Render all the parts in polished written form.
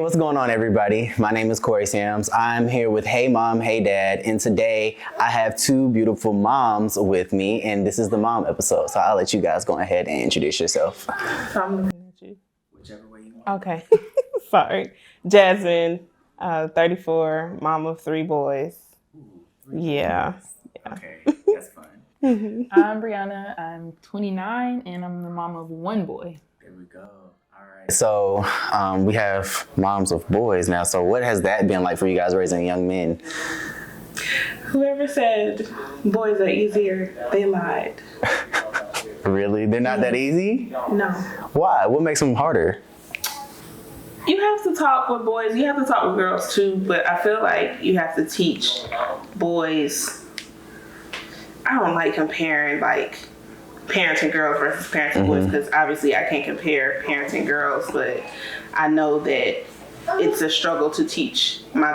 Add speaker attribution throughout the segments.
Speaker 1: what's going on, everybody? My name is Corey Sams. I'm here with Hey Mom, Hey Dad, and today I have two beautiful moms with me, and this is the mom episode, so I'll let you guys go ahead and introduce yourself.
Speaker 2: I'm looking at you. Whichever way you want. Okay. Sorry. Jasmine, 34, mom of 3 boys.
Speaker 3: Ooh,
Speaker 2: Yeah.
Speaker 3: Okay, that's fun.
Speaker 4: I'm Brianna. I'm 29, and I'm the mom of 1 boy.
Speaker 3: There we go. All right.
Speaker 1: So we have moms of boys now, so what has that been like for you guys raising young men?
Speaker 2: Whoever said boys are easier, they lied.
Speaker 1: Really? They're not that easy?
Speaker 2: No.
Speaker 1: Why? What makes them harder?
Speaker 2: You have to talk with boys. You have to talk with girls too, but I feel like you have to teach boys. I don't like comparing like parents and girls versus parents and boys because obviously I can't compare parents and girls, but I know that it's a struggle to teach my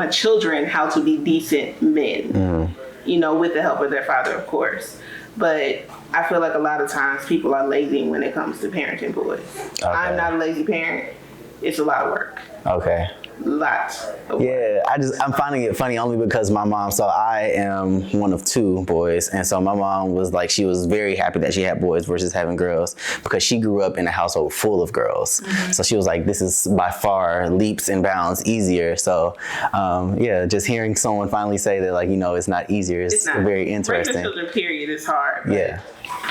Speaker 2: children how to be decent men, you know, with the help of their father, of course. But I feel like a lot of times people are lazy when it comes to parenting boys. Okay. I'm not a lazy parent. It's a lot of work.
Speaker 1: Okay.
Speaker 2: Lots of work.
Speaker 1: Yeah, I'm finding it funny only because my mom, so I am one of 2 boys, and so my mom was like, she was very happy that she had boys versus having girls because she grew up in a household full of girls. So she was like, this is by far leaps and bounds easier. So yeah, just hearing someone finally say that, like, you know, it's not easier is very interesting.
Speaker 2: Raising children, period, is hard.
Speaker 1: Yeah.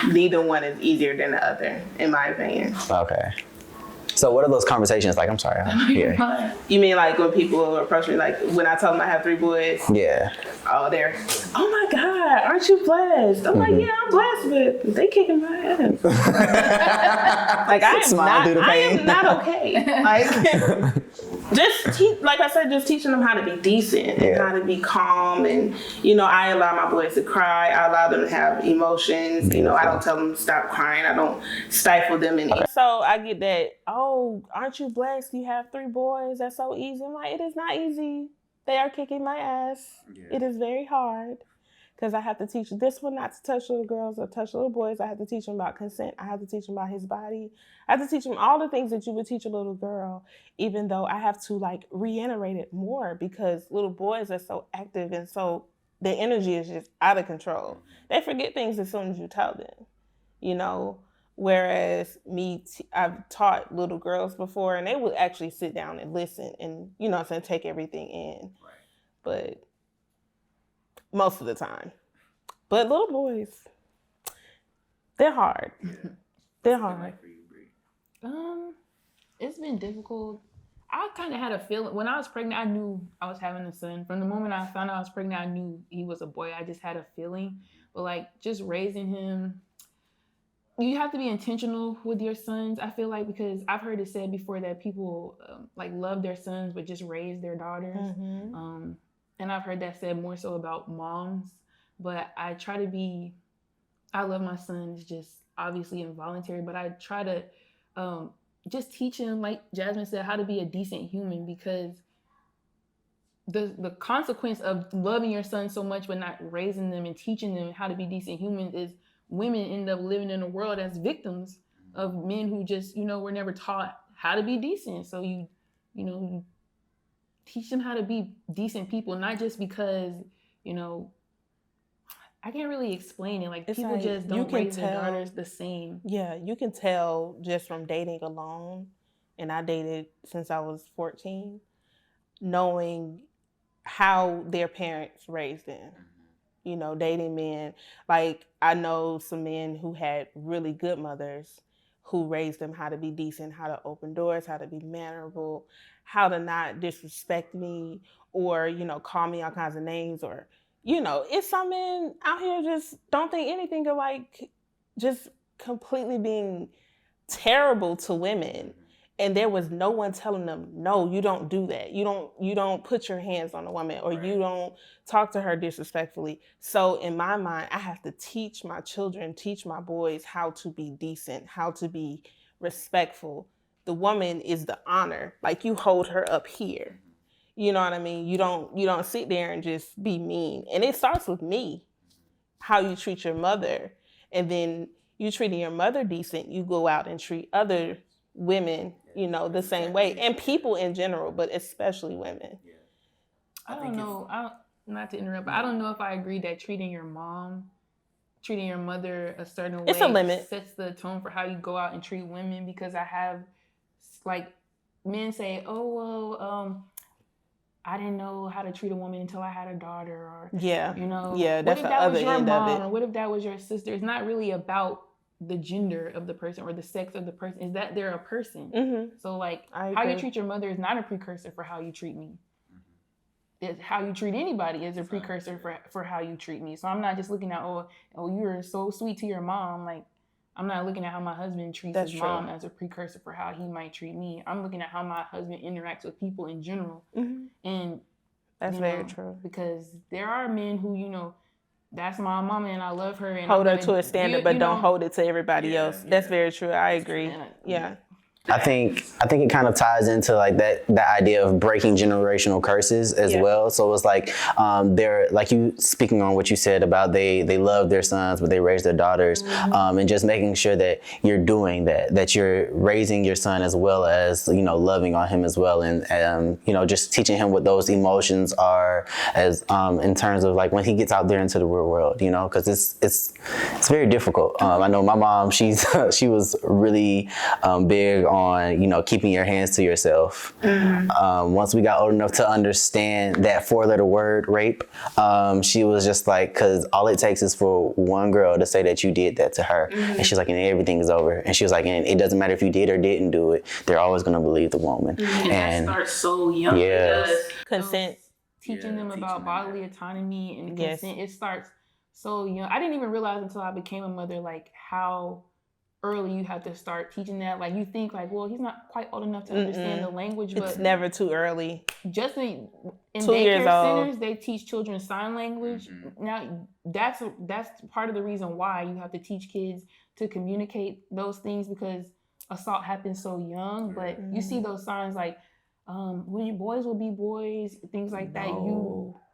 Speaker 2: Neither one is easier than the other, in my opinion.
Speaker 1: Okay. So what are those conversations like? I'm sorry. Yeah.
Speaker 2: You mean like when people approach me, like when I tell them I have 3 boys?
Speaker 1: Yeah.
Speaker 2: Oh, oh my God, aren't you blessed? I'm like, yeah, I'm blessed, but they kicking my ass. Like I am not okay. Like like I said, just teaching them how to be decent and how to be calm. And, you know, I allow my boys to cry. I allow them to have emotions. Beautiful. You know, I don't tell them to stop crying. I don't stifle them in it. So I get that, oh, aren't you blessed? You have 3 boys. That's so easy. I'm like, it is not easy. They are kicking my ass. Yeah. It is very hard because I have to teach this one not to touch little girls or touch little boys. I have to teach them about consent. I have to teach them about his body. I have to teach them all the things that you would teach a little girl, even though I have to like reiterate it more because little boys are so active and so their energy is just out of control. They forget things as soon as you tell them, you know, whereas I've taught little girls before and they would actually sit down and listen and, you know what I'm saying, take everything in. Right. But most of the time. But little boys, they're hard. Yeah. They're hard.
Speaker 3: Like for you, Bree?
Speaker 4: It's been difficult. I kind of had a feeling when I was pregnant. I knew I was having a son. From the moment I found out I was pregnant, I knew he was a boy. I just had a feeling. But like just raising him, you have to be intentional with your sons. I feel like because I've heard it said before that people like love their sons but just raise their daughters. And I've heard that said more so about moms. But I try to be. I love my sons, just obviously involuntary. But I try to. Just teach him, like Jasmine said, how to be a decent human because the consequence of loving your son so much but not raising them and teaching them how to be decent humans is women end up living in a world as victims of men who just, you know, were never taught how to be decent. So you teach them how to be decent people, not just because, you know, I can't really explain it. Like, people like, just don't raise their daughters the same.
Speaker 2: Yeah, you can tell just from dating alone, and I dated since I was 14, knowing how their parents raised them. You know, dating men. Like, I know some men who had really good mothers who raised them how to be decent, how to open doors, how to be mannerable, how to not disrespect me or, you know, call me all kinds of names or... You know, it's some men out here just don't think anything of like just completely being terrible to women. And there was no one telling them, no, you don't do that. You don't put your hands on a woman or you don't talk to her disrespectfully. So in my mind, I have to teach my children, teach my boys how to be decent, how to be respectful. The woman is the honor. Like, you hold her up here. You know what I mean? You don't sit there and just be mean. And it starts with me, how you treat your mother. And then you treating your mother decent, you go out and treat other women, you know, the same way, and people in general, but especially women.
Speaker 3: Yeah.
Speaker 4: I don't know. Not to interrupt, but I don't know if I agree that treating your mother a certain way
Speaker 2: It's a limit.
Speaker 4: sets the tone for how you go out and treat women, because I have, like, men say, oh, well, I didn't know how to treat a woman until I had a daughter, or,
Speaker 2: Yeah.
Speaker 4: you know,
Speaker 2: Yeah,
Speaker 4: what
Speaker 2: that's
Speaker 4: if
Speaker 2: the
Speaker 4: that was
Speaker 2: other
Speaker 4: your
Speaker 2: end of
Speaker 4: mom,
Speaker 2: it.
Speaker 4: or what if that was your sister? It's not really about the gender of the person or the sex of the person. Is that they're a person.
Speaker 2: Mm-hmm.
Speaker 4: So, like,
Speaker 2: I
Speaker 4: how you
Speaker 2: agree.
Speaker 4: treat your mother is not a precursor for how you treat me. It's how you treat anybody is a precursor for how you treat me. So I'm not just looking at, oh, you're so sweet to your mom. Like, I'm not looking at how my husband treats his mom as a precursor for how he might treat me. I'm looking at how my husband interacts with people in general.
Speaker 2: Mm-hmm.
Speaker 4: And
Speaker 2: that's very true.
Speaker 4: Because there are men who, you know, that's my mama and I love her. And
Speaker 2: hold her to a standard, but don't hold it to everybody else. That's very true. I agree. Yeah.
Speaker 1: I think it kind of ties into like that idea of breaking generational curses as well. So it's like they're like, you speaking on what you said about they love their sons but they raise their daughters, and just making sure that you're doing that you're raising your son as well as, you know, loving on him as well, and you know, just teaching him what those emotions are as in terms of like when he gets out there into the real world, you know, because it's very difficult. I know my mom, she was really big on, you know, keeping your hands to yourself. Once we got old enough to understand that 4-letter word, rape, she was just like, because all it takes is for one girl to say that you did that to her, and she's like, and everything is over. And she was like, and it doesn't matter if you did or didn't do it, they're always going to believe the woman.
Speaker 4: And that starts so young.
Speaker 1: Yeah.
Speaker 2: Consent.
Speaker 4: Teaching them about bodily autonomy and consent, it starts so young. I didn't even realize until I became a mother, like, how early you have to start teaching that. Like, you think like, well, he's not quite old enough to understand the language, but
Speaker 2: it's never too early.
Speaker 4: Just in
Speaker 2: 2
Speaker 4: daycare
Speaker 2: years old.
Speaker 4: centers, they teach children sign language. Now, that's part of the reason why you have to teach kids to communicate those things, because assault happens so young. But you see those signs like, when boys will be boys, things like that.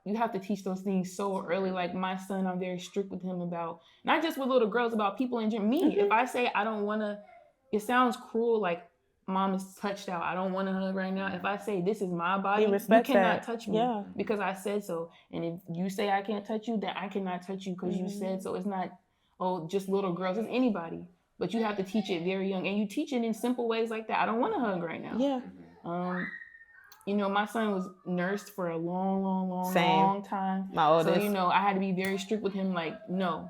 Speaker 4: You have to teach those things so early. Like my son, I'm very strict with him about, not just with little girls, about people in general. Me, if I say I don't want to, it sounds cruel, like mom is touched out, I don't want to hug right now. If I say this is my body, you cannot touch me because I said so. And if you say I can't touch you, then I cannot touch you because you said so. It's not, just little girls, it's anybody. But you have to teach it very young. And you teach it in simple ways like that. I don't want to hug right now.
Speaker 2: Yeah.
Speaker 4: You know, my son was nursed for a long time.
Speaker 2: My oldest.
Speaker 4: So, you know, I had to be very strict with him, like, no.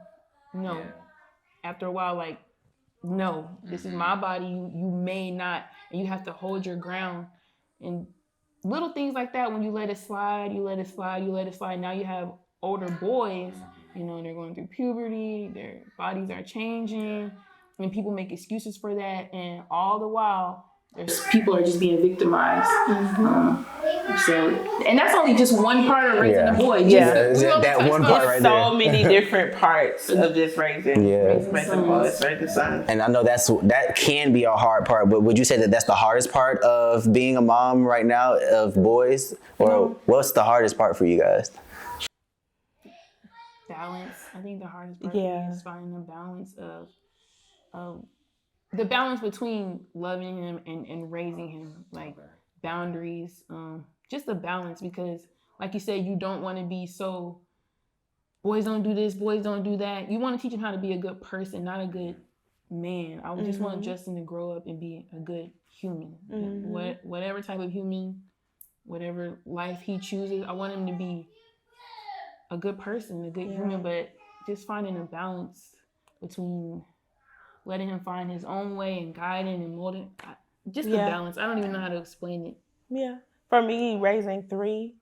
Speaker 4: Yeah. After a while, like, no, this is my body. You may not, and you have to hold your ground. And little things like that, when you let it slide, you let it slide. Now you have older boys, you know, they're going through puberty, their bodies are changing, and people make excuses for that. And all the while, people are just being victimized. And that's only just one part of raising a boy.
Speaker 1: That one part right there.
Speaker 2: So many different parts of just raising boys, raising sons.
Speaker 1: And I know that can be a hard part, but would you say that that's the hardest part of being a mom right now of boys? Or what's the hardest part for you guys?
Speaker 4: Balance. I think the hardest part for me is finding the balance of the balance between loving him and raising him, like boundaries, just the balance, because like you said, you don't want to be so, boys don't do this, boys don't do that. You want to teach him how to be a good person, not a good man. I just want Justin to grow up and be a good human. Whatever type of human, whatever life he chooses, I want him to be a good person, a good human, but just finding a balance between letting him find his own way and guiding and molding. Just the balance. I don't even know how to explain it.
Speaker 2: Yeah. For me, raising 3,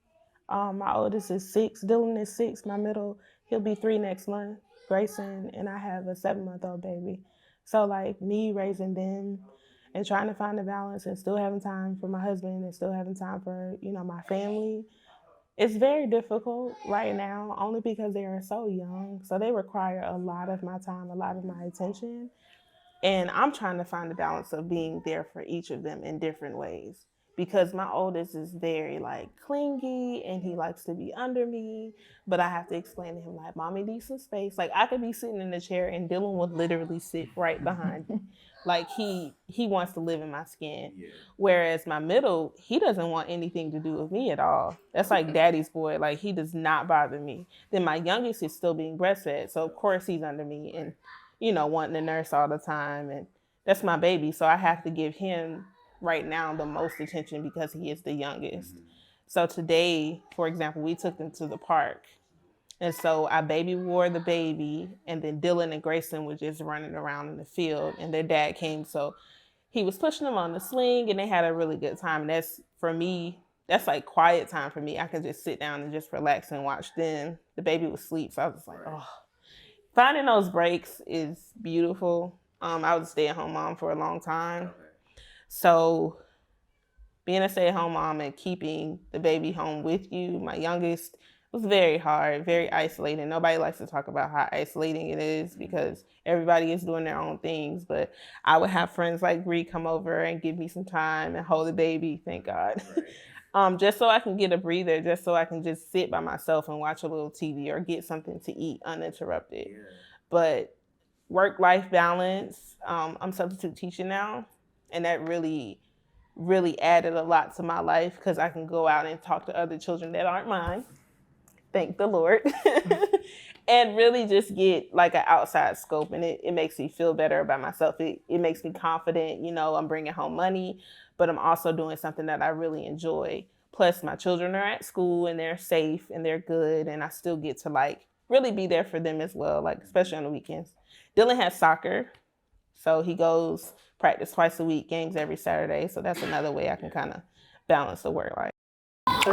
Speaker 2: my oldest is 6, Dylan is 6, my middle, he'll be 3 next month, Grayson, and I have a 7-month-old baby. So like me raising them and trying to find a balance and still having time for my husband and still having time for, you know, my family. It's very difficult right now, only because they are so young. So they require a lot of my time, a lot of my attention. And I'm trying to find the balance of being there for each of them in different ways. Because my oldest is very like clingy and he likes to be under me, but I have to explain to him like, mommy needs some space. Like I could be sitting in the chair and Dylan would literally sit right behind me. Like he wants to live in my skin.
Speaker 3: Yeah.
Speaker 2: Whereas my middle, he doesn't want anything to do with me at all. That's like daddy's boy. Like he does not bother me. Then my youngest is still being breastfed. So of course he's under me and, wanting to nurse all the time. And that's my baby. So I have to give him right now the most attention because he is the youngest. So today, for example, we took them to the park. And so I baby wore the baby, and then Dylan and Grayson was just running around in the field, and their dad came. So he was pushing them on the swing, and they had a really good time. And that's, for me, that's like quiet time for me. I can just sit down and just relax and watch them. The baby was asleep, so I was just like, oh. Finding those breaks is beautiful. I was a stay-at-home mom for a long time. So being a stay-at-home mom and keeping the baby home with you, my youngest, was very hard, very isolating. Nobody likes to talk about how isolating it is because everybody is doing their own things. But I would have friends like Bree come over and give me some time and hold the baby, thank God. Just so I can get a breather, just so I can just sit by myself and watch a little TV or get something to eat uninterrupted. Yeah. But work-life balance, I'm substitute teaching now, and that really added a lot to my life because I can go out and talk to other children that aren't mine. Thank the Lord. And really just get like an outside scope, and it makes me feel better about myself. It makes me confident, I'm bringing home money, but I'm also doing something that I really enjoy. Plus my children are at school and they're safe and they're good, and I still get to like really be there for them as well, like especially on the weekends. Dylan has soccer, so he goes practice twice a week, games every Saturday. So that's another way I can kind of balance the work life.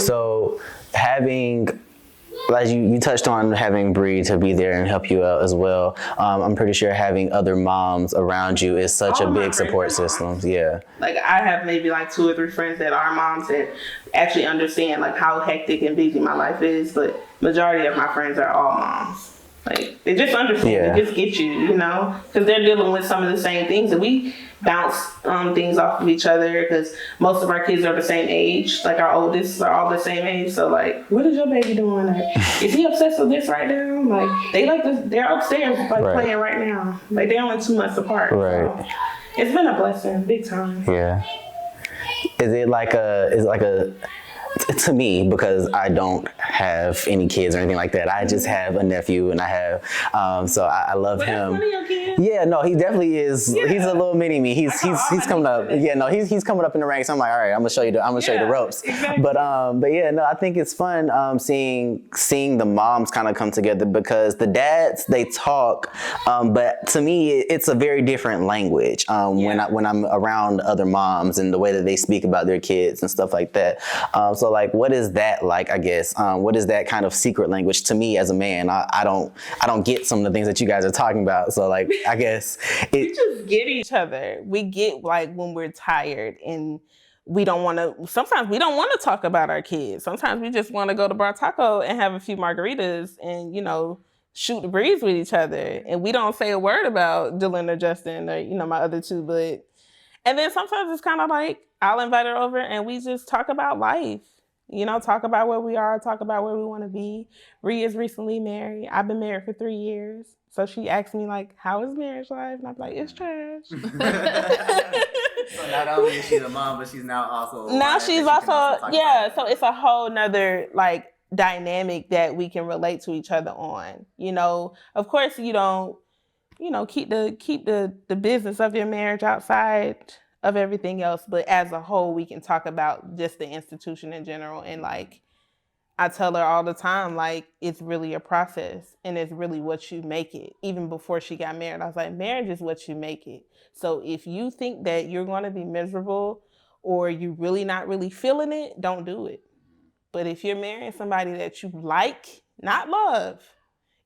Speaker 1: So having, as you touched on, having Bree to be there and help you out as well. I'm pretty sure having other moms around you is such a big support system. Yeah.
Speaker 2: Like I have maybe like 2 or 3 friends that are moms that actually understand like how hectic and busy my life is, but majority of my friends are all moms. Like they just understand, They just get you, because they're dealing with some of the same things, and we bounce things off of each other because most of our kids are the same age. Like our oldest are all the same age. So like, what is your baby doing? Or, is he obsessed with this right now? Like they're upstairs like playing right now. Like they're only 2 months apart.
Speaker 1: Right.
Speaker 2: So it's been a blessing, big time.
Speaker 1: Yeah. Is it like a to me, because I don't have any kids or anything like that, I just have a nephew, and I have so I love him.
Speaker 2: One of your kids?
Speaker 1: Yeah, no, he definitely is. Yeah. He's a little mini me. He's coming up. Yeah, no, he's coming up in the ranks. I'm like, all right, I'm gonna show you the ropes. Exactly. But yeah, no, I think it's fun seeing the moms kind of come together, because the dads, they talk, but to me it's a very different language when I'm around other moms and the way that they speak about their kids and stuff like that. So like, what is that like? I guess what is that kind of secret language to me as a man? I don't get some of the things that you guys are talking about. So like, I guess
Speaker 2: we just get each other. We get like when we're tired and sometimes we don't want to talk about our kids. Sometimes we just want to go to Bar Taco and have a few margaritas and, shoot the breeze with each other. And we don't say a word about Dylan or Justin or, my other 2, and then sometimes it's kind of like, I'll invite her over and we just talk about life. Talk about where we are, talk about where we want to be. Bree is recently married. I've been married for 3 years. So she asked me like, how is marriage life? And I'm like, it's trash.
Speaker 3: So not only is she a mom, but she's now also
Speaker 2: so it's a whole nother like dynamic that we can relate to each other on. Of course you don't, keep the business of your marriage outside of everything else, but as a whole we can talk about just the institution in general. And like I tell her all the time, like it's really a process and it's really what you make it. Even before she got married, I was like, marriage is what you make it. So if you think that you're going to be miserable or you're really not really feeling it, don't do it. But if you're marrying somebody that you like, not love,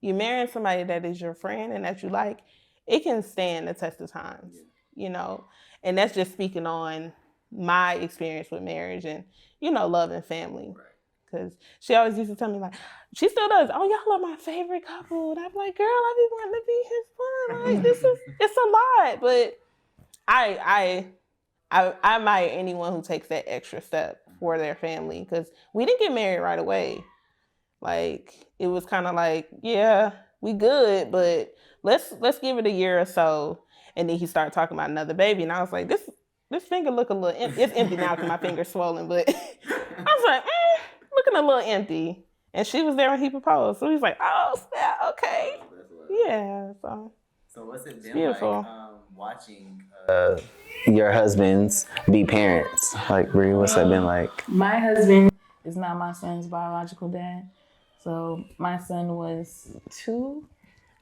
Speaker 2: you're marrying somebody that is your friend and that you like, it can stand the test of times, And that's just speaking on my experience with marriage and, love and family. Because she always used to tell me, like, she still does, oh, y'all are my favorite couple. And I'm like, girl, I be wanting to be his friend. Like, it's a lot. But I admire anyone who takes that extra step for their family. Because we didn't get married right away. Like, it was kind of like, yeah, we good, but let's give it a year or so. And then he started talking about another baby, and I was like, this finger look a little empty. It's empty now because my finger's swollen, but I was like, looking a little empty. And she was there when he proposed. So he's like, oh, snap, okay. Yeah,
Speaker 3: So what's it been
Speaker 2: beautiful.
Speaker 3: like watching
Speaker 1: your husbands be parents? Like, Brie, what's that been like?
Speaker 4: My husband is not my son's biological dad. So my son was 2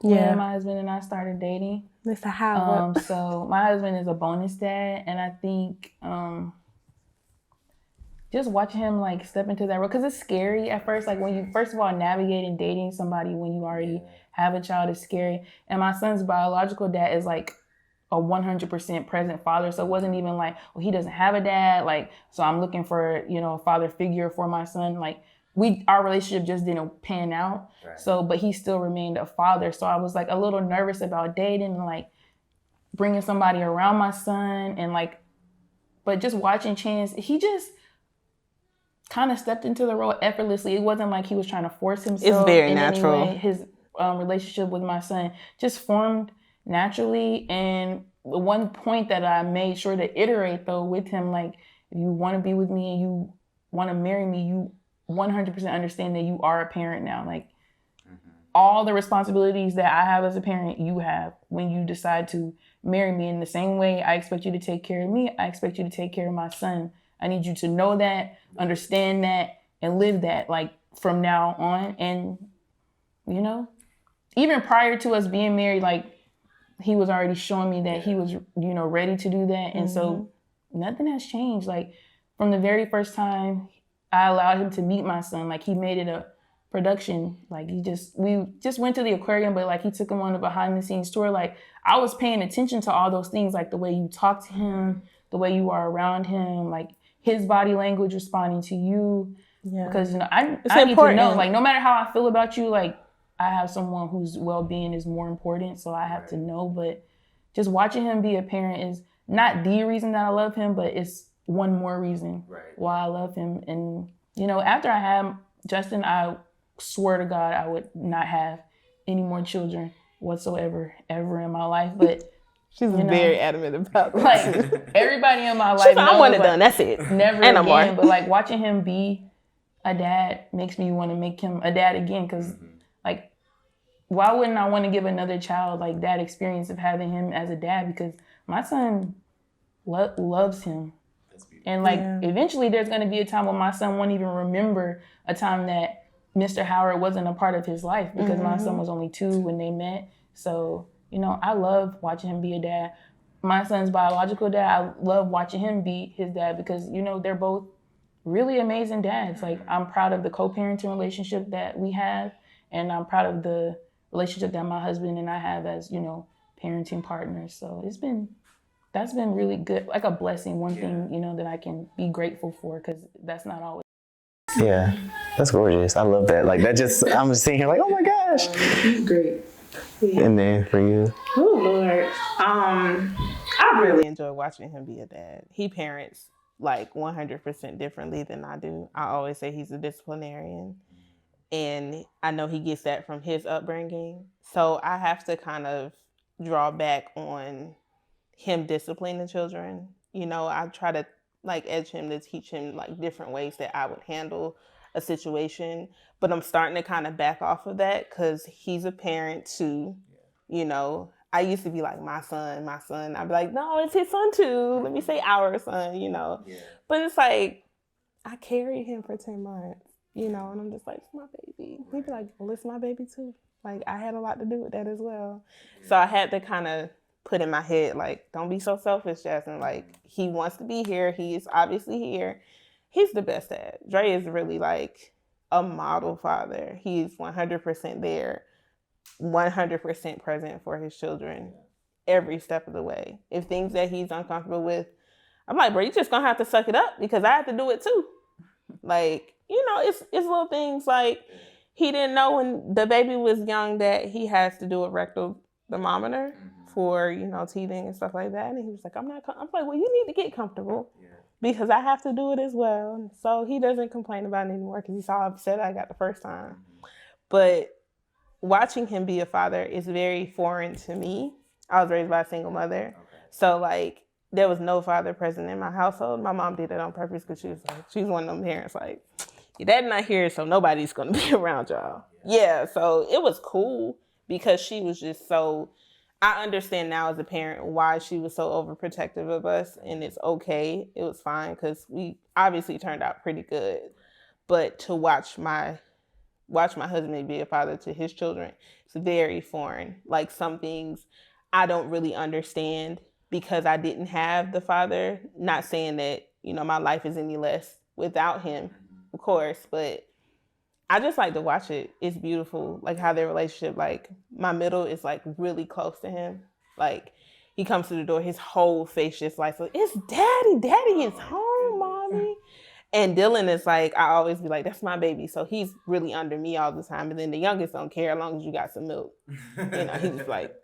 Speaker 4: when my husband and I started dating.
Speaker 2: That's how.
Speaker 4: So my husband is a bonus dad, and I think just watching him like step into that role, because it's scary at first. Like when you first of all navigating dating somebody when you already have a child is scary. And my son's biological dad is like a 100% present father. So it wasn't even like, well, he doesn't have a dad. Like, so I'm looking for, a father figure for my son. Like our relationship just didn't pan out. Right. So, but he still remained a father. So I was like a little nervous about dating and like bringing somebody around my son and like, but just watching Chance, he just kind of stepped into the role effortlessly. It wasn't like he was trying to force himself.
Speaker 2: It's very natural.
Speaker 4: Any way. His relationship with my son just formed naturally. And the one point that I made sure to iterate though with him, like, if you want to be with me and you want to marry me, you 100% understand that you are a parent now. Like all the responsibilities that I have as a parent, you have when you decide to marry me. In the same way I expect you to take care of me, I expect you to take care of my son. I need you to know that, understand that, and live that, like, from now on. And, even prior to us being married, like, he was already showing me that he was, ready to do that. And so nothing has changed. Like, from the very first time I allowed him to meet my son, like, he made it a production. Like, we just went to the aquarium, but, like, he took him on a behind-the-scenes tour. Like, I was paying attention to all those things, like the way you talk to him, the way you are around him, like, his body language responding to you. Yeah. Because, I need to know, like, no matter how I feel about you, like, I have someone whose well-being is more important, so I have to know. But just watching him be a parent is not the reason that I love him, but it's one more reason why I love him. And, after I had Justin, I swear to God, I would not have any more children whatsoever, ever in my life. But
Speaker 2: she's very adamant about that.
Speaker 4: Like, everybody in my life knows,
Speaker 2: I want it done. That's it.
Speaker 4: Never and again. But, like, watching him be a dad makes me want to make him a dad again. Because, like, why wouldn't I want to give another child, like, that experience of having him as a dad? Because my son loves him. And, like, eventually there's going to be a time when my son won't even remember a time that Mr. Howard wasn't a part of his life, because my son was only 2 when they met. So, I love watching him be a dad. My son's biological dad, I love watching him be his dad because, they're both really amazing dads. Like, I'm proud of the co-parenting relationship that we have, and I'm proud of the relationship that my husband and I have as, parenting partners. So that's been really good, like a blessing, one thing, that I can be grateful for, because that's not always.
Speaker 1: Yeah, that's gorgeous. I love that. Like, that just, I'm just sitting here like, oh my gosh.
Speaker 2: Great. Yeah.
Speaker 1: And then for you?
Speaker 2: Oh, Lord. I really enjoy watching him be a dad. He parents like 100% differently than I do. I always say he's a disciplinarian. And I know he gets that from his upbringing. So I have to kind of draw back on him disciplining children. I try to like edge him to teach him like different ways that I would handle a situation. But I'm starting to kind of back off of that because he's a parent too. I used to be like, my son. I'd be like, no, it's his son too. Let me say our son, Yeah. But it's like, I carried him for 10 months, and I'm just like, it's my baby. He'd be like, well, it's my baby too. Like, I had a lot to do with that as well. Yeah. So I had to kind of put in my head, like, don't be so selfish, Jasmine. Like, he wants to be here. He is obviously here. He's the best dad. Dre is really like a model father. He's 100% there, 100% present for his children every step of the way. If things that he's uncomfortable with, I'm like, bro, you just gonna have to suck it up because I have to do it too. Like, it's little things like he didn't know when the baby was young that he has to do a rectal thermometer for, teething and stuff like that. And he was like, I'm like, well, you need to get comfortable because I have to do it as well. So he doesn't complain about it anymore because he saw how upset I got the first time. But watching him be a father is very foreign to me. I was raised by a single mother. Okay. So, like, there was no father present in my household. My mom did it on purpose because she was one of them parents, like, your dad not here, so nobody's going to be around y'all. Yeah, so it was cool because she was just so... I understand now as a parent why she was so overprotective of us, and it's okay. It was fine because we obviously turned out pretty good. But to watch my husband be a father to his children, it's very foreign. Like, some things I don't really understand because I didn't have the father. Not saying that, my life is any less without him, of course, but I just like to watch it. It's beautiful, like how their relationship, like my middle is like really close to him. Like, he comes to the door, his whole face just like, it's daddy is home, mommy. And Dylan is like, I always be like, that's my baby. So he's really under me all the time. And then the youngest don't care as long as you got some milk. He's just like,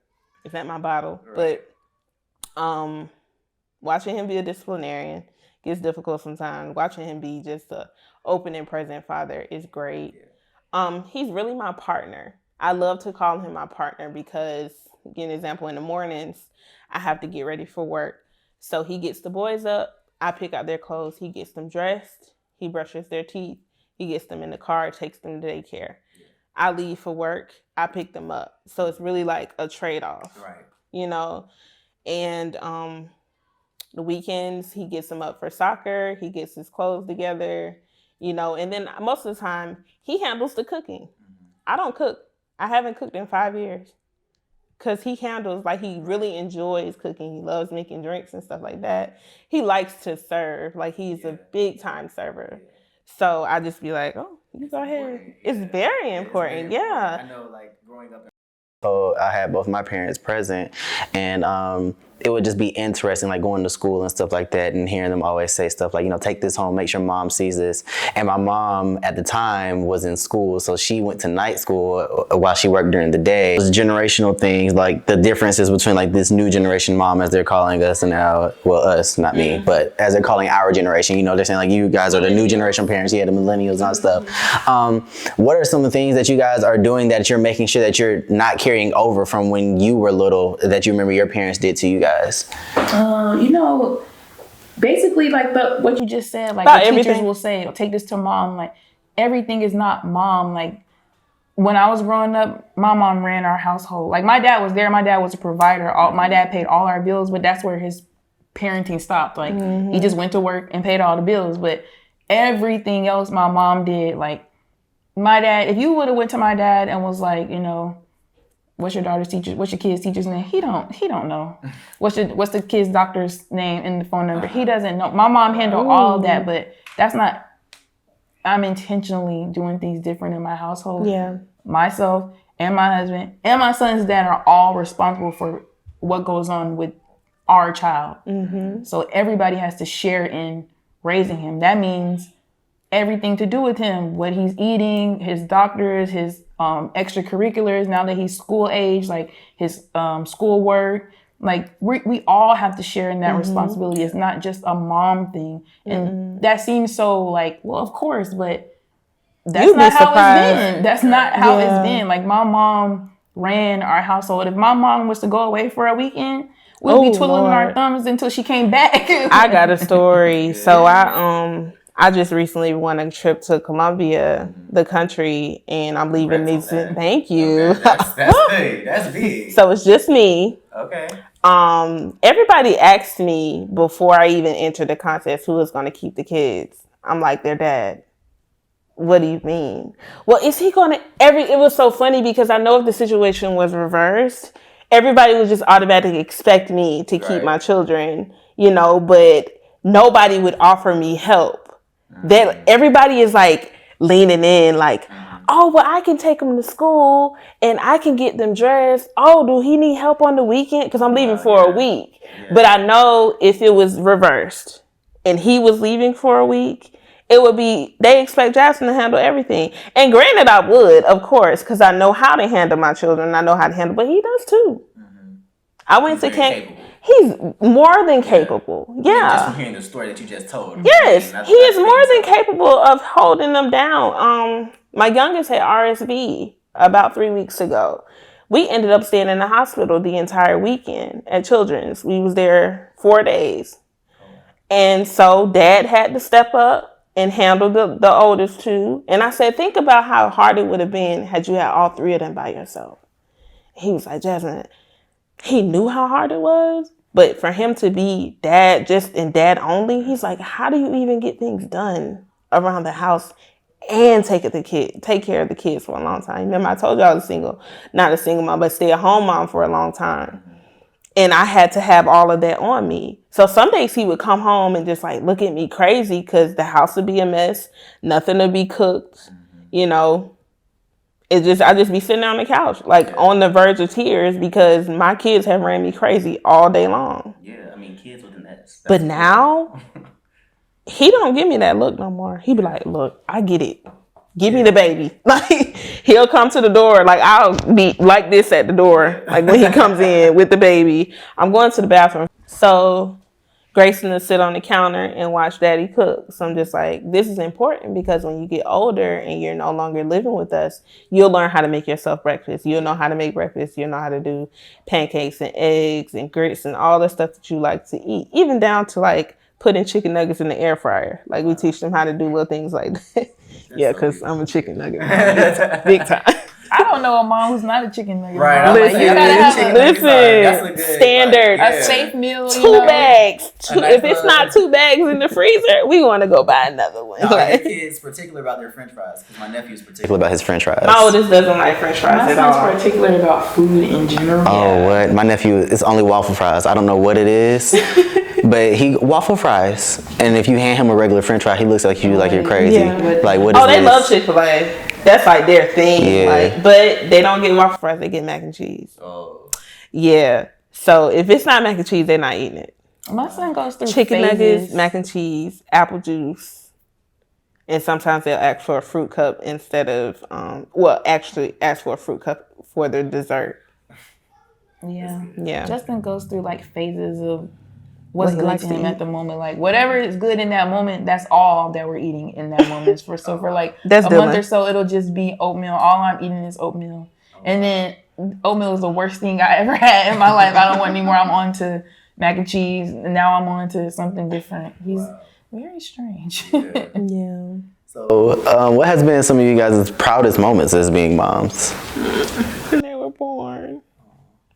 Speaker 2: is that my bottle? Right. But watching him be a disciplinarian gets difficult sometimes. Watching him be just a open and present father is great. He's really my partner. I love to call him my partner because, give an example, in the mornings, I have to get ready for work. So he gets the boys up, I pick out their clothes, he gets them dressed, he brushes their teeth, he gets them in the car, takes them to daycare. I leave for work, I pick them up. So it's really like a trade-off, right? And the weekends, he gets them up for soccer, he gets his clothes together, and then most of the time, he handles the cooking. I don't cook. I haven't cooked in 5 years because he handles, like, he really enjoys cooking. He loves making drinks and stuff like that. He likes to serve. Like, he's a big time server. So I just be like, oh, you go ahead. It's very important. Yeah.
Speaker 3: I know, like, growing up.
Speaker 1: So I had both my parents present, and it would just be interesting, like going to school and stuff like that, and hearing them always say stuff like, take this home, make sure mom sees this. And my mom at the time was in school, so she went to night school while she worked during the day. It was generational things, like the differences between like this new generation mom, as they're calling us, and now, well, us, not me, but as they're calling our generation, they're saying like, you guys are the new generation parents, the millennials and stuff. What are some of the things that you guys are doing that you're making sure that you're not carrying over from when you were little that you remember your parents did to you guys?
Speaker 4: Basically like what you just said, like the teachers will say, take this to mom, like everything is not mom. Like when I was growing up, my mom ran our household. Like my dad was there, my dad was a provider. My dad paid all our bills, but that's where his parenting stopped. Like he just went to work and paid all the bills, but everything else my mom did. Like my dad, if you would have went to my dad and was like, what's your daughter's teacher? What's your kid's teacher's name? He don't know. What's the kid's doctor's name and the phone number? He doesn't know. My mom handled all of that, but that's not. I'm intentionally doing things different in my household. Yeah. Myself and my husband and my son's dad are all responsible for what goes on with our child. Mm-hmm. So everybody has to share in raising him. That means everything to do with him, what he's eating, his doctors, his extracurriculars, now that he's school age, like his schoolwork. Like we all have to share in that responsibility. It's not just a mom thing. And that seems so like, well, of course, but that's not how it's been. That's not how it's been. Like my mom ran our household. If my mom was to go away for a weekend, we'd be twiddling our thumbs until she came back.
Speaker 2: I got a story. So I just recently won a trip to Colombia, the country, and I'm leaving these. Thank you.
Speaker 3: Okay, that's big. That's big.
Speaker 2: So it's just me.
Speaker 3: Okay.
Speaker 2: Everybody asked me before I even entered the contest who was going to keep the kids. I'm like, their dad. What do you mean? Well, is he going to it was so funny because I know if the situation was reversed, everybody would just automatically expect me to keep my children, but nobody would offer me help. That everybody is like leaning in like, oh, well, I can take them to school and I can get them dressed. Oh, do he need help on the weekend? Because I'm leaving for a week. Yeah. But I know if it was reversed and he was leaving for a week, it would be, they expect Jasmine to handle everything. And granted, I would, of course, because I know how to handle my children. I know how to handle, but he does too. Mm-hmm. I went to camp. He's more than capable. Yeah.
Speaker 3: Just from hearing the story that you just told.
Speaker 2: Yes, he is more than capable of holding them down. My youngest had RSV about 3 weeks ago. we ended up staying in the hospital the entire weekend at Children's. We was there 4 days. And so Dad had to step up and handle the oldest two. And I said, think about how hard it would have been had you had all 3 of them by yourself. He was like, Jasmine, he knew how hard it was. But for him to be dad just and dad only, he's like, how do you even get things done around the house and take care of the kids for a long time? Remember, I told you I was not a single mom, but stay-at-home mom for a long time. And I had to have all of that on me. So some days he would come home and just like look at me crazy because the house would be a mess, nothing would be cooked, you know. I just be sitting on the couch, like on the verge of tears because my kids have ran me crazy all day long.
Speaker 3: Yeah, I mean, kids with an S.
Speaker 2: But now, he don't give me that look no more. He be like, look, I get it. Give me the baby. Like, he'll come to the door. Like, I'll be like this at the door. Like, when he comes in with the baby, I'm going to the bathroom. So Grayson will sit on the counter and watch Daddy cook. So I'm just like, this is important because when you get older and you're no longer living with us, you'll learn how to make yourself breakfast. You'll know how to make breakfast. You'll know how to do pancakes and eggs and grits and all the stuff that you like to eat. Even down to like putting chicken nuggets in the air fryer. Like we teach them how to do little things like that. Yeah, because I'm a chicken nugget mom. Big time.
Speaker 4: I don't know a mom who's not a chicken nugget.
Speaker 3: Right.
Speaker 4: Mom.
Speaker 2: Listen,
Speaker 4: you gotta have
Speaker 2: listen, standard.
Speaker 4: a safe meal.
Speaker 2: 2 bags. If it's not 2 bags in the freezer, we want to go buy another one.
Speaker 3: Are your kids particular about their French fries? Because my nephew's particular
Speaker 1: About his French fries.
Speaker 2: My oldest doesn't like French fries
Speaker 4: My
Speaker 2: at all.
Speaker 4: son's particular about food in general.
Speaker 1: Oh, what? My nephew, it's only waffle fries. I don't know what it is, but he waffle fries. And if you hand him a regular French fry, he looks like you like you're crazy.
Speaker 2: Yeah.
Speaker 1: Like, what is
Speaker 2: Oh, they
Speaker 1: this?
Speaker 2: love Chick-fil-A. That's like their thing.
Speaker 1: Yeah.
Speaker 2: Like, but they don't get waffle fries. They get mac and cheese.
Speaker 3: Oh.
Speaker 2: Yeah. So if it's not mac and cheese, they're not eating it.
Speaker 4: My son goes through
Speaker 2: Chicken
Speaker 4: phases.
Speaker 2: nuggets, mac and cheese, apple juice. And sometimes they'll ask for a fruit cup instead of, actually ask for a fruit cup for their dessert.
Speaker 4: Yeah.
Speaker 2: Yeah.
Speaker 4: Justin goes through like phases of what's
Speaker 2: What he
Speaker 4: good
Speaker 2: likes
Speaker 4: to
Speaker 2: to
Speaker 4: him
Speaker 2: eat.
Speaker 4: at the moment. Like whatever is good in that moment, that's all that we're eating in that moment. For like
Speaker 2: That's
Speaker 4: a month
Speaker 2: Dylan.
Speaker 4: or so, it'll just be oatmeal. All I'm eating is oatmeal. And then oatmeal is the worst thing I ever had in my life. I don't want anymore. I'm on to mac and cheese. And now I'm on to something different. He's very strange.
Speaker 2: Yeah.
Speaker 1: So, what has been some of you guys' proudest moments as being moms?
Speaker 2: When they were born.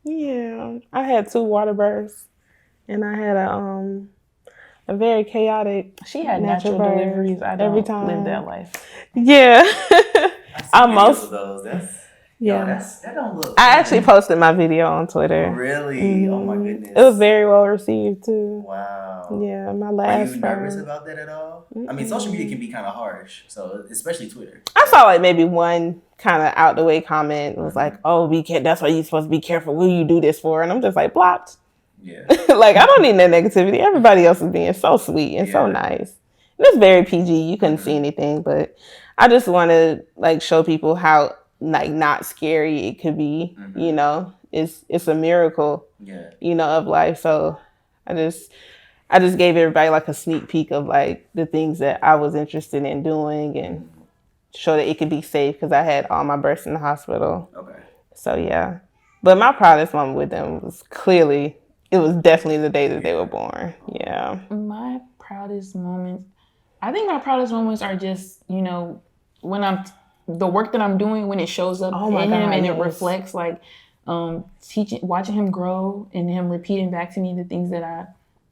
Speaker 2: Yeah. I had 2 water births. And I had a very chaotic
Speaker 4: She had natural deliveries. I don't
Speaker 2: every time.
Speaker 4: live that life.
Speaker 2: Yeah.
Speaker 3: Most of those. That don't look.
Speaker 2: I actually posted my video on Twitter.
Speaker 3: Really? Oh my goodness.
Speaker 2: It was very well received too.
Speaker 3: Wow.
Speaker 2: Yeah, my
Speaker 3: Are
Speaker 2: last
Speaker 3: you nervous
Speaker 2: friend.
Speaker 3: about that at all? I mean, social media can be kind of harsh, so especially Twitter.
Speaker 2: I saw like maybe one kind of out the way comment was like, "Oh, that's why you're supposed to be careful. What do you do this for?" And I'm just like, blocked.
Speaker 3: Yeah.
Speaker 2: Like, I don't need that negativity. Everybody else is being so sweet and so nice. And it's very PG. You couldn't see anything, but I just want to like show people how like not scary it could be. You know, it's a miracle.
Speaker 3: Yeah.
Speaker 2: You know, of life. So I just gave everybody like a sneak peek of like the things that I was interested in doing and show that it could be safe because I had all my births in the hospital.
Speaker 3: Okay.
Speaker 2: So yeah, but my proudest moment with them was it was definitely the day that they were born. Yeah.
Speaker 4: My proudest moments, I think my proudest moments are just, you know, when the work that I'm doing, when it shows up in him and it reflects like watching him grow and him repeating back to me the things that I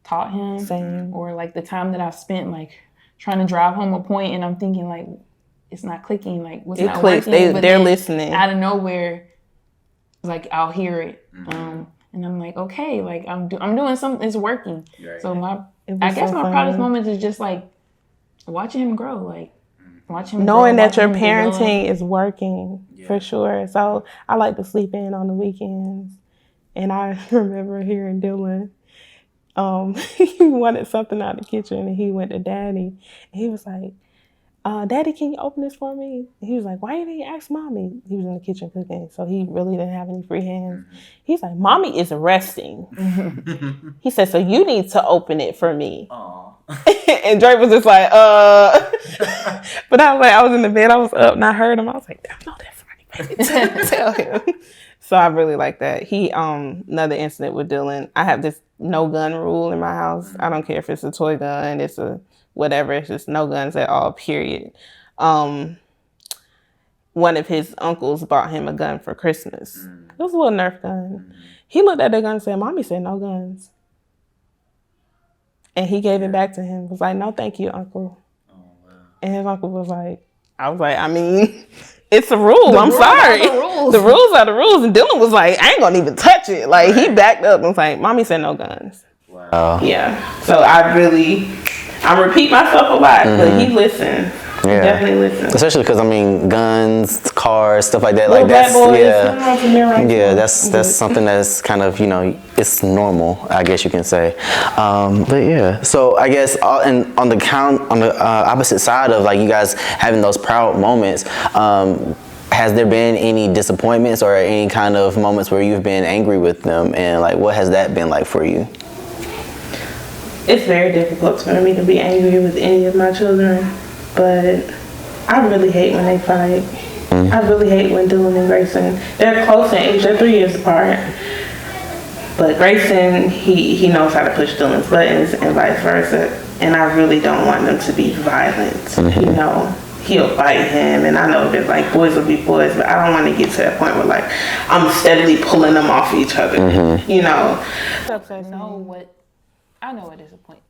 Speaker 4: taught him.
Speaker 2: Same.
Speaker 4: Or like the time that I've spent like trying to drive home a point and I'm thinking like, it's not clicking, like what's not
Speaker 2: clicks.
Speaker 4: working. But
Speaker 2: They're
Speaker 4: then
Speaker 2: listening.
Speaker 4: out of nowhere, like I'll hear it. And I'm like, okay, like I'm doing something, it's working.
Speaker 3: Right.
Speaker 4: So I guess my proudest moments is just like watching him grow, like watching him
Speaker 2: knowing
Speaker 4: grow,
Speaker 2: that your
Speaker 4: watching him develop.
Speaker 2: parenting is working for sure. So I like to sleep in on the weekends. And I remember hearing Dylan, he wanted something out of the kitchen and he went to Daddy. And he was like, Daddy, can you open this for me? And he was like, why didn't you ask Mommy? He was in the kitchen cooking, so he really didn't have any free hands. He's like, Mommy is resting. He said, so you need to open it for me. And Drake was just like, But I was like, I was in the bed, I was up and I heard him. I was like, no, that's right. Tell him. So I really like that. He another incident with Dylan. I have this no gun rule in my house. I don't care if it's a toy gun, it's a whatever. It's just no guns at all. Period. One of his uncles bought him a gun for Christmas. It was a little Nerf gun. He looked at the gun and said, "Mommy said no guns," and he gave it back to him. Was like, "No, thank you, Uncle." Oh, wow. And his uncle was like, "I was like, I mean." It's a rule. I'm sorry. The rules are the rules. And Dylan was like, I ain't gonna even touch it. Like, he backed up and was like, Mommy said no guns. Wow. Yeah. So I repeat myself a lot, but he listened. Yeah. Definitely listen.
Speaker 1: Especially because guns, cars, stuff like that.
Speaker 2: Little
Speaker 1: like that's
Speaker 2: boys,
Speaker 1: that's something that's kind of it's normal, I guess you can say. But yeah, so I guess on the opposite side of like you guys having those proud moments, has there been any disappointments or any kind of moments where you've been angry with them, and like what has that been like for you?
Speaker 2: It's very difficult for me to be angry with any of my children. But I really hate when they fight. I really hate when Dylan and Grayson, they're close in age, they're 3 years apart. But Grayson, he knows how to push Dylan's buttons and vice versa. And I really don't want them to be violent. He'll fight him, and I know that like boys will be boys, but I don't want to get to that point where like I'm steadily pulling them off each other.
Speaker 4: I know what disappoint.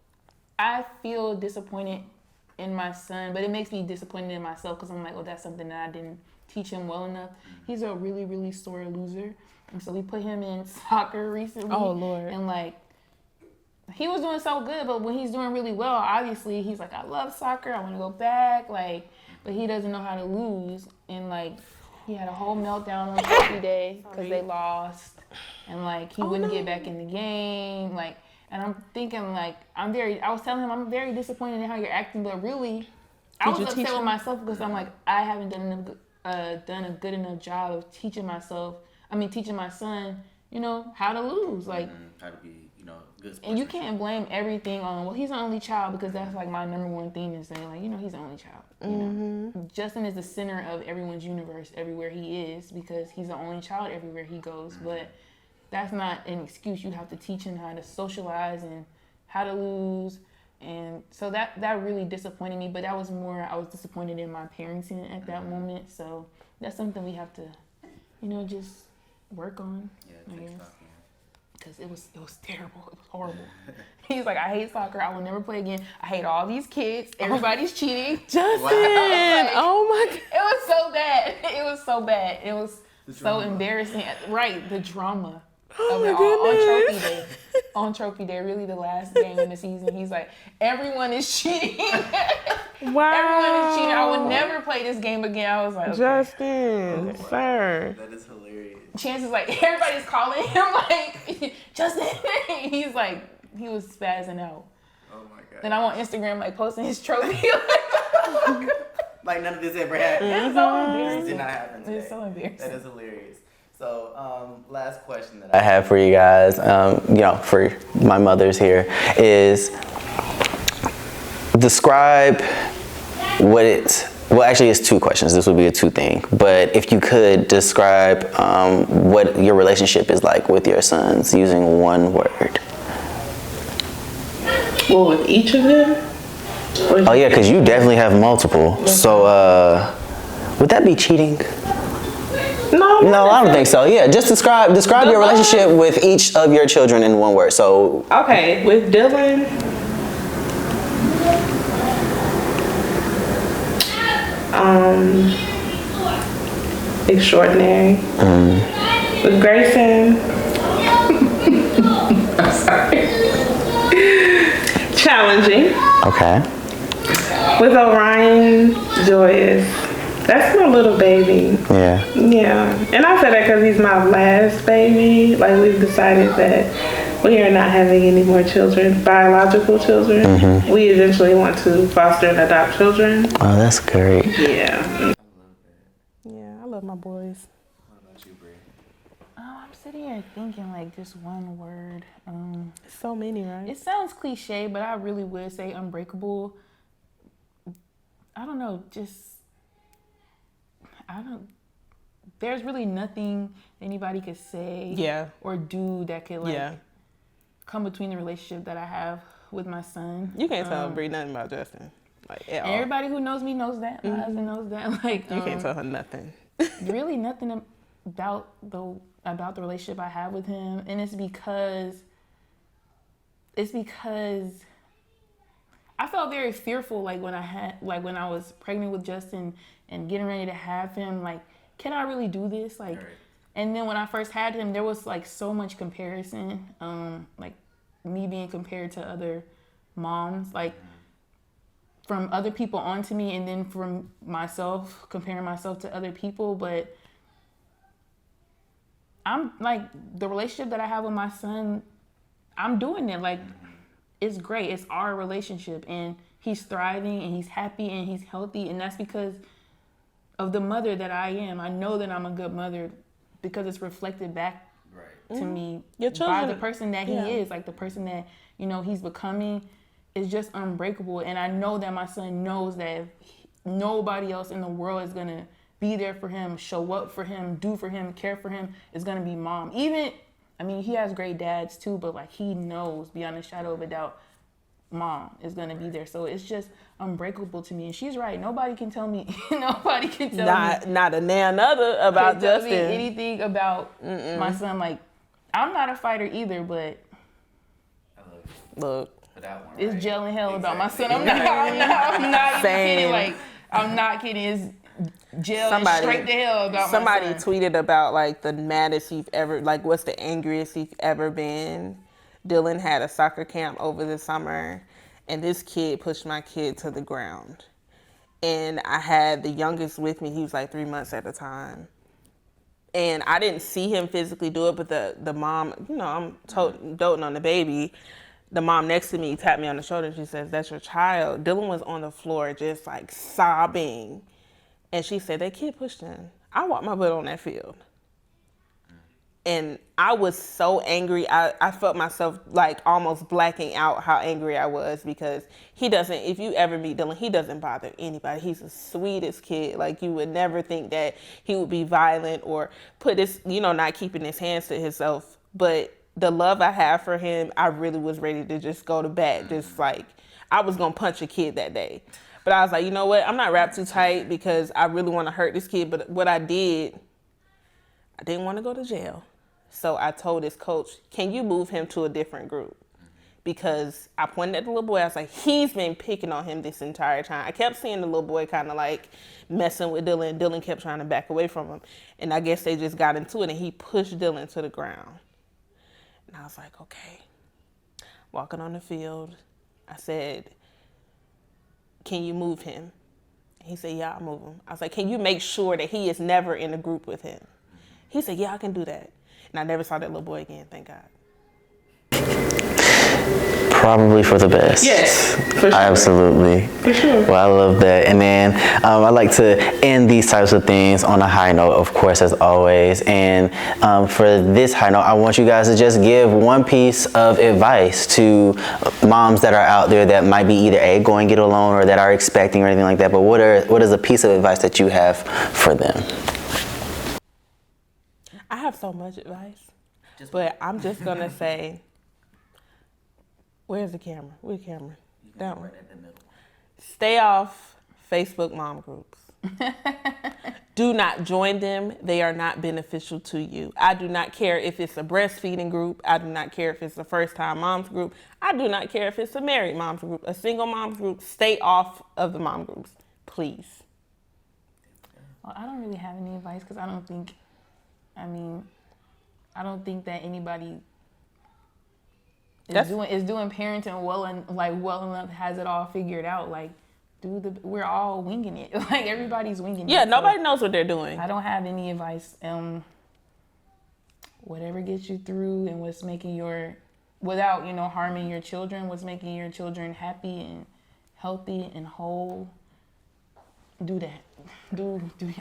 Speaker 4: I feel disappointed in my son, but it makes me disappointed in myself because I'm like, that's something that I didn't teach him well enough. He's a really, really sore loser, and so we put him in soccer recently.
Speaker 2: Oh Lord!
Speaker 4: And like, he was doing so good, but when he's doing really well, obviously he's like, I love soccer, I want to go back, like, but he doesn't know how to lose, and like, he had a whole meltdown on Trophy Day because they lost, and like he wouldn't get back in the game, like. And I'm thinking, like, I was telling him, I'm very disappointed in how you're acting, but really, I was upset with myself because I'm like, I haven't done a good enough job of teaching my son, how to lose. Like,
Speaker 1: how to be, good.
Speaker 4: And you can't blame everything on, he's the only child, because that's like my number one thing is saying, like, he's the only child. Justin is the center of everyone's universe everywhere he is because he's the only child everywhere he goes, but that's not an excuse. You have to teach him how to socialize and how to lose. And so that really disappointed me. But that was more, I was disappointed in my parenting at that moment. So that's something we have to, just work on. Yeah, I guess. Because it was terrible. It was horrible. He's like, I hate soccer. I will never play again. I hate all these kids. Everybody's cheating.
Speaker 2: Justin! Like, oh my God.
Speaker 4: It was so bad. It was so bad. It was so embarrassing. Right, the drama.
Speaker 2: Oh my goodness.
Speaker 4: On Trophy Day, really the last game in the season, he's like, everyone is cheating.
Speaker 2: Wow.
Speaker 4: Everyone is cheating. I would never play this game again. I was like, okay.
Speaker 2: Justin, sir.
Speaker 1: That is hilarious.
Speaker 4: Chances like everybody's calling him like, Justin. He's like, he was spazzing out.
Speaker 1: Oh my God.
Speaker 4: Then I'm on Instagram like posting his trophy.
Speaker 1: Like none of this ever happened.
Speaker 4: It's so embarrassing.
Speaker 1: This did not happen today.
Speaker 4: It's so embarrassing.
Speaker 1: That is hilarious. So, last question that I have for you guys, for my mothers here, is describe actually it's two questions. This would be a two thing. But if you could describe what your relationship is like with your sons using one word.
Speaker 2: Well, with each of them?
Speaker 1: Oh yeah, because you definitely have multiple. Okay. So, would that be cheating? No, I don't think so. Yeah, just describe your relationship with each of your children in one word. So
Speaker 2: okay, with Dylan, extraordinary. With Grayson, I'm sorry, challenging.
Speaker 1: Okay.
Speaker 2: With Orion, joyous. That's my little baby.
Speaker 1: Yeah.
Speaker 2: Yeah. And I said that because he's my last baby. Like, we've decided that we are not having any more children, biological children. Mm-hmm. We eventually want to foster and adopt children.
Speaker 1: Oh, that's great.
Speaker 2: Yeah. I love that. Yeah, I love my boys.
Speaker 1: What about you, Bri?
Speaker 4: I'm sitting here thinking, like, just one word.
Speaker 2: So many, right?
Speaker 4: It sounds cliche, but I really would say unbreakable. I don't know, there's really nothing anybody could say or do that could like come between the relationship that I have with my son.
Speaker 3: You can't tell Brie nothing about Justin. Like, at all.
Speaker 4: Everybody who knows me knows that. My husband knows that. Like,
Speaker 3: you can't tell her nothing.
Speaker 4: Really nothing about the relationship I have with him. And it's because I felt very fearful when I was pregnant with Justin and getting ready to have him, like, can I really do this? Like, and then when I first had him, there was like so much comparison, like me being compared to other moms, like from other people onto me, and then from myself, comparing myself to other people. But I'm like, the relationship that I have with my son, I'm doing it. Like, it's great. It's our relationship, and he's thriving and he's happy and he's healthy. And that's because of the mother that I am. I know that I'm a good mother because it's reflected back to me by the person that he is, like the person that, you know, he's becoming is just unbreakable. And I know that my son knows that if nobody else in the world is going to be there for him, show up for him, do for him, care for him, is going to be mom. Even, I mean, he has great dads too, but like he knows beyond a shadow of a doubt mom is going to be there. So it's just unbreakable to me. And she's right. Nobody can tell me, nobody can tell me.
Speaker 3: Not a nan other about Justin.
Speaker 4: Anything about my son. Like, I'm not a fighter either, but
Speaker 3: look.
Speaker 4: It's jail in hell about my son. I'm not even kidding. Like, I'm not kidding. It's jail straight to hell about my son.
Speaker 3: Somebody tweeted about like the maddest you've ever, like what's the angriest you've ever been. Dylan had a soccer camp over the summer, and this kid pushed my kid to the ground. And I had the youngest with me. He was like 3 months at the time. And I didn't see him physically do it, but the mom, you know, I'm doting on the baby. The mom next to me tapped me on the shoulder and she says, "That's your child." Dylan was on the floor just like sobbing. And she said, "That kid pushed him." I walked my butt on that field. And I was so angry. I felt myself like almost blacking out how angry I was, because he doesn't, if you ever meet Dylan, he doesn't bother anybody. He's the sweetest kid. Like, you would never think that he would be violent or put his, you know, not keeping his hands to himself. But the love I have for him, I really was ready to just go to bat. Just like, I was going to punch a kid that day. But I was like, you know what? I'm not wrapped too tight because I really want to hurt this kid. But what I did, I didn't want to go to jail. So I told his coach, "Can you move him to a different group?" Because I pointed at the little boy. I was like, he's been picking on him this entire time. I kept seeing the little boy kind of like messing with Dylan. Dylan kept trying to back away from him. And I guess they just got into it, and he pushed Dylan to the ground. And I was like, okay. Walking on the field, I said, "Can you move him?" He said, "Yeah, I'll move him." I was like, "Can you make sure that he is never in a group with him?" He said, "Yeah, I can do that." And I never saw that little boy again, thank God.
Speaker 1: Probably for the best.
Speaker 3: Yes, for sure.
Speaker 1: Absolutely.
Speaker 3: For sure.
Speaker 1: Well, I love that. And then I like to end these types of things on a high note, of course, as always. And for this high note, I want you guys to just give one piece of advice to moms that are out there that might be either going to get a loan or that are expecting or anything like that. But what is a piece of advice that you have for them?
Speaker 3: I have so much advice, but I'm just going to say, where's the camera? Where's the camera? That one. Stay off Facebook mom groups. Do not join them. They are not beneficial to you. I do not care if it's a breastfeeding group. I do not care if it's a first-time moms group. I do not care if it's a married moms group, a single moms group. Stay off of the mom groups, please.
Speaker 4: Well, I don't really have any advice because I don't think that anybody is doing parenting well enough, has it all figured out. Like, we're all winging it. Like, everybody's winging it.
Speaker 3: Yeah, nobody knows what they're doing.
Speaker 4: I don't have any advice. Whatever gets you through and what's making without, harming your children, what's making your children happy and healthy and whole, do that.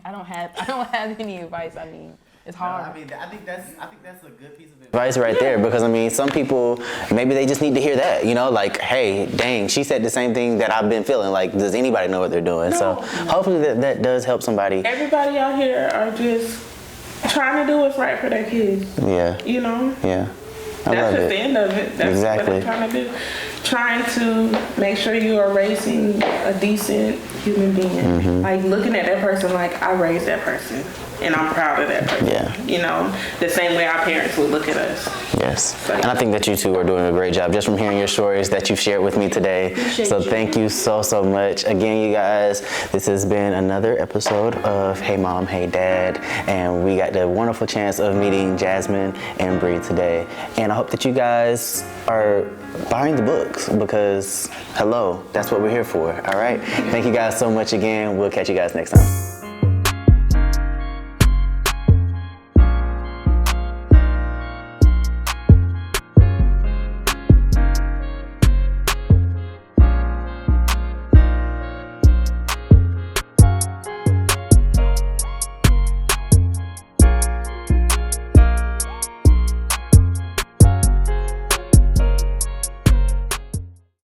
Speaker 4: I don't have any advice. I mean, it's hard.
Speaker 1: I think that's a good piece of advice right there, because some people, maybe they just need to hear that, like, hey, dang, she said the same thing that I've been feeling. Like, does anybody know what they're doing? No. So hopefully that does help somebody.
Speaker 3: Everybody out here are just
Speaker 2: trying to do what's right for their kids.
Speaker 1: Yeah.
Speaker 2: You know?
Speaker 1: Yeah. I
Speaker 2: That's
Speaker 1: love
Speaker 2: just
Speaker 1: it.
Speaker 2: the end of it. That's
Speaker 1: Exactly.
Speaker 2: what they're trying to do. Trying to make sure you are raising a decent human being. Like looking at that person like, I raised that person and I'm proud of that person.
Speaker 1: Yeah.
Speaker 2: You know, the same way our parents would look at us.
Speaker 1: Yes. And I think that you two are doing a great job just from hearing your stories that you've shared with me today. So thank you so much. Again, you guys, this has been another episode of Hey Mom, Hey Dad. And we got the wonderful chance of meeting Jasmine and Bree today. And I hope that you guys are buying the books because, hello, that's what we're here for. All right. Thank you guys so much again. We'll catch you guys next time.